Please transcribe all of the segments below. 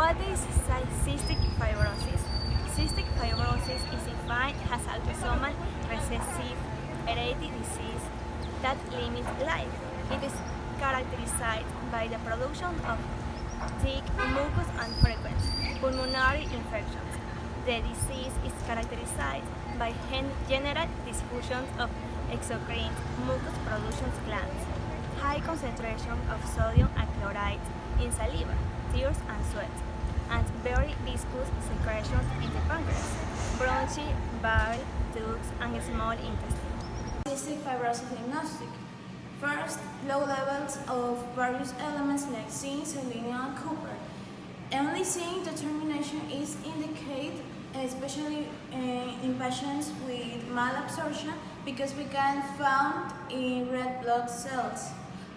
What is cystic fibrosis? Cystic fibrosis is defined as autosomal recessive hereditary disease that limits life. It is characterized by the production of thick mucus and frequent pulmonary infections. The disease is characterized by general dysfunction of exocrine mucus production glands, high concentration of sodium and chloride in saliva, tears and sweat, and very viscous secretions in the pancreas, bronchi, bile ducts, and small intestine. Cystic fibrosis diagnostic. First, low levels of various elements like zinc, selenium, and copper. Only zinc determination is indicated, especially in patients with malabsorption, because we can found in red blood cells.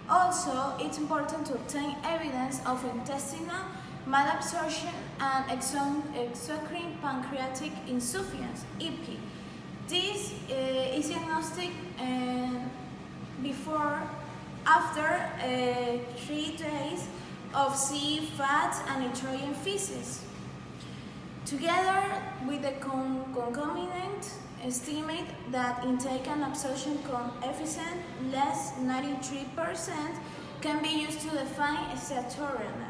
Also, it's important to obtain evidence of intestinal malabsorption and exocrine pancreatic insufficiency (EP). This is diagnostic after 3 days of C, fats, and nitrogen feces. Together with the concomitant estimate that intake and absorption coefficient less 93% can be used to define steatorrhea.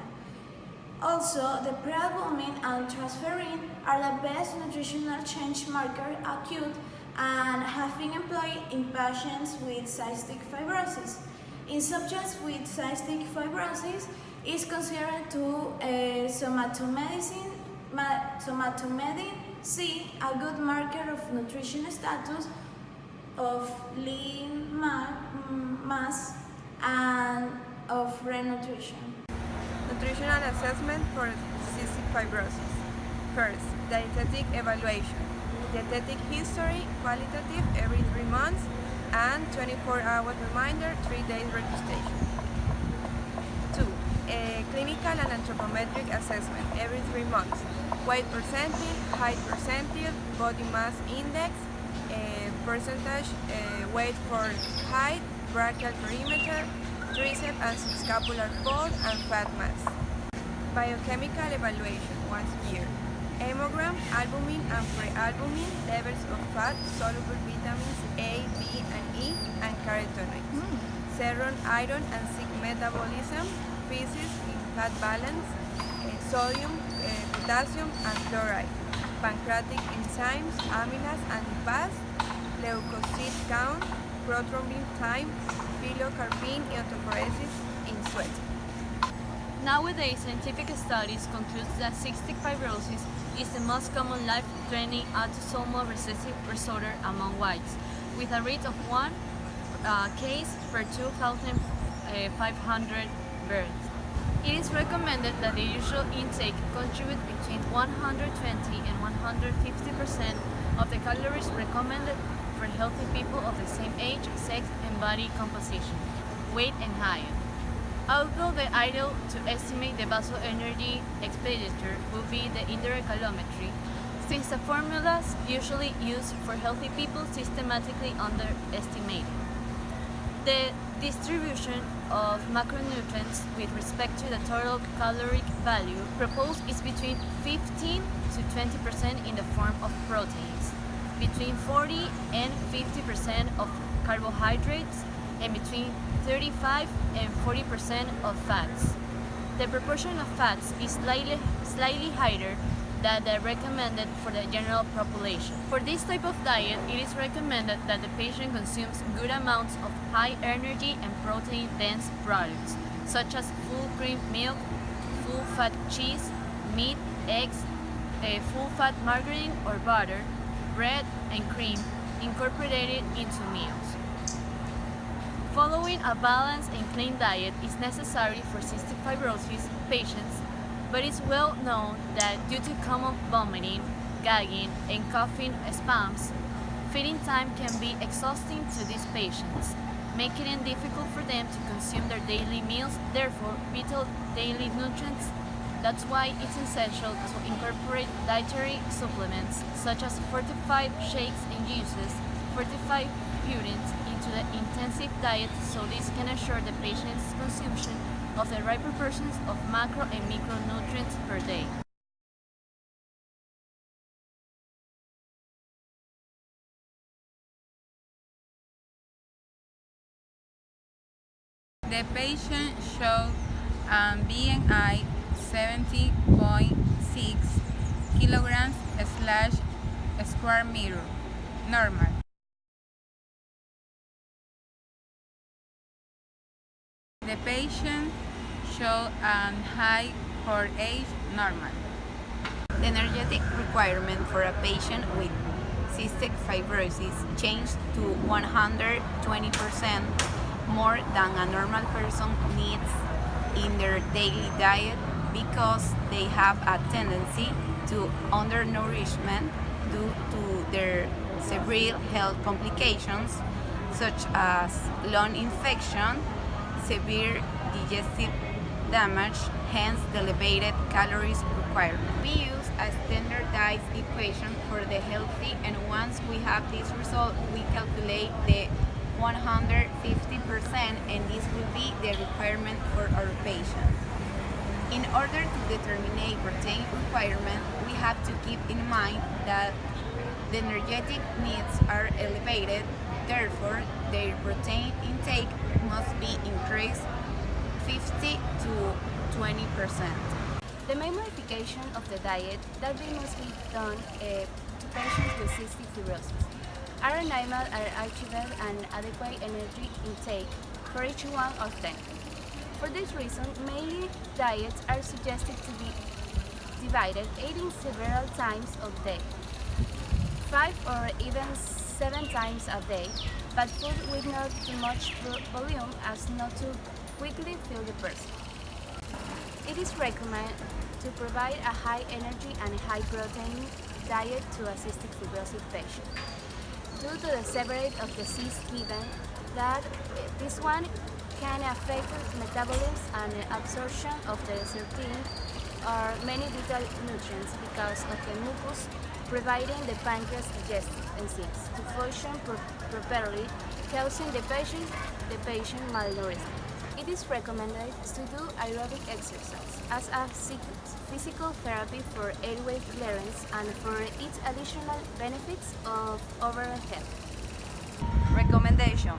Also, the prealbumin and transferrin are the best nutritional change marker acute and have been employed in patients with cystic fibrosis. In subjects with cystic fibrosis, is considered to somatomedicine C, a good marker of nutrition status, of lean mass, and of renutrition. Nutritional assessment for cystic fibrosis. First, dietetic evaluation. Dietetic history, qualitative every 3 months, and 24-hour reminder, 3 days registration. 2. Clinical and anthropometric assessment every 3 months. Weight percentile, height percentile, body mass index, percentage, weight for height, brachial perimeter, tricep and subscapular fold, and fat mass. Biochemical evaluation once a year. Hemogram, albumin and prealbumin, levels of fat, soluble vitamins A, B, and E, and carotenoids. Serum, iron, and zinc metabolism, feces, fat balance, sodium, potassium, and chloride. Pancreatic enzymes, amylase and lipase, leukocyte count, prothrombin time, pilocarpine electrophoresis in sweat. Nowadays, scientific studies conclude that cystic fibrosis is the most common life-threatening autosomal recessive disorder among whites, with a rate of 1 case per 2,500 births. It is recommended that the usual intake contribute between 120 and 150% of the calories recommended for healthy people of the same age, sex, and body composition, weight, and height. Although the ideal to estimate the basal energy expenditure will be the indirect calorimetry, since the formulas usually used for healthy people systematically underestimated. The distribution of macronutrients with respect to the total caloric value proposed is between 15 to 20% in the form of proteins, between 40 and 50% of carbohydrates, and between 35 and 40% of fats. The proportion of fats is slightly higher than the recommended for the general population. For this type of diet, it is recommended that the patient consumes good amounts of high energy and protein-dense products, such as full cream milk, full-fat cheese, meat, eggs, full-fat margarine or butter, bread, and cream incorporated into meals. Following a balanced and clean diet is necessary for cystic fibrosis patients, but it's well known that due to common vomiting, gagging, and coughing spasms, feeding time can be exhausting to these patients, making it difficult for them to consume their daily meals, therefore vital daily nutrients. That's why it's essential to incorporate dietary supplements such as fortified shakes and juices, fortified purines into to the intensive diet so this can ensure the patient's consumption of the right proportions of macro and micronutrients per day. The patient showed BMI 70.6 kilograms / square meter, normal. The patient showed height for age, normal. The energetic requirement for a patient with cystic fibrosis changed to 120% more than a normal person needs in their daily diet because they have a tendency to undernourishment due to their severe health complications such as lung infection, severe digestive damage, hence the elevated calories requirement. We use a standardized equation for the healthy, and once we have this result, we calculate the 150%, and this will be the requirement for our patient. In order to determine protein requirement, we have to keep in mind that the energetic needs are elevated, therefore their protein intake must be increased 50 to 20%. The main modification of the diet that we must be done to patients with cystic fibrosis are enable or achieve an adequate energy intake for each one of them. For this reason, mainly diets are suggested to be divided, eating several times a day, 5 or even 7 times a day, but food with not too much volume as not to quickly fill the person. It is recommended to provide a high energy and high protein diet to a cystic fibrosis patient. Due to the severity of the disease given that this one can affect metabolism and absorption of the certain or many vital nutrients because of the mucus providing the pancreas digestive enzymes to function properly, causing the patient malnourishment. It is recommended to do aerobic exercise as a physical therapy for airway clearance and for its additional benefits of overall health. Recommendation: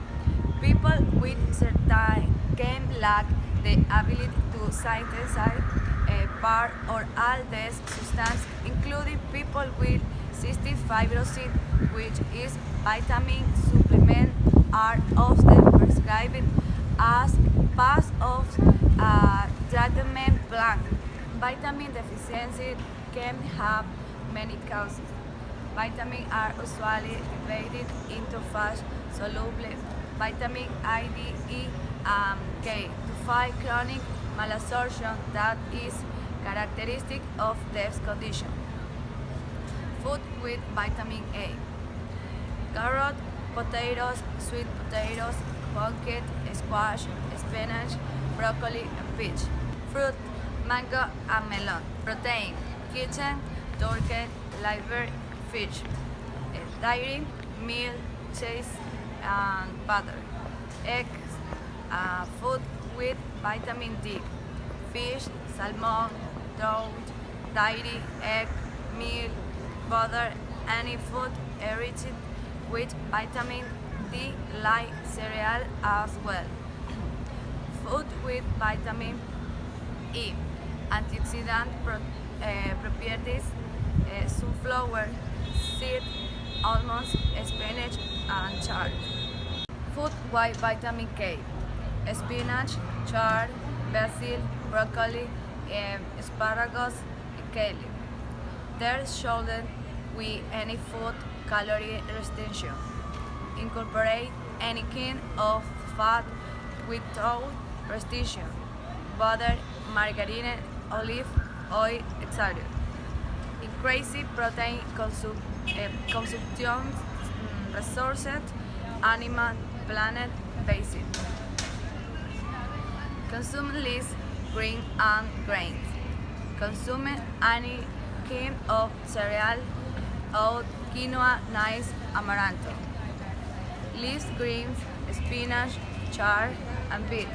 people with certain can lack the ability to synthesize part or all these substances, including people with cystic fibrosis, which is vitamin supplements are often prescribed as part of a treatment plan. Vitamin deficiency can have many causes. Vitamins are usually divided into fat-soluble vitamin A, D, E, and K to fight chronic malabsorption that is characteristic of this condition. Food with vitamin A: carrot, potatoes, sweet potatoes, pumpkin, squash, spinach, broccoli, and peach. Fruit: mango and melon. Protein: chicken, turkey, liver, fish. Dairy: milk, cheese, and butter. Eggs: food with vitamin D: fish, salmon, trout, dairy, egg, milk, butter, any food enriched with vitamin D like cereal as well. Food with vitamin E: antioxidant properties, sunflower seed, almonds, spinach, and chard. Food with vitamin K: spinach, chard, basil, broccoli, asparagus, kale. There shouldn't be any food calorie restriction. Incorporate any kind of fat without restriction: butter, margarine, olive oil, etc. Increase protein consumption, resources, animal, planet basis. Consume less green and grains. Consume any kind of cereal: oat, quinoa, maize, amaranth. Leaf greens, spinach, chard, and beet.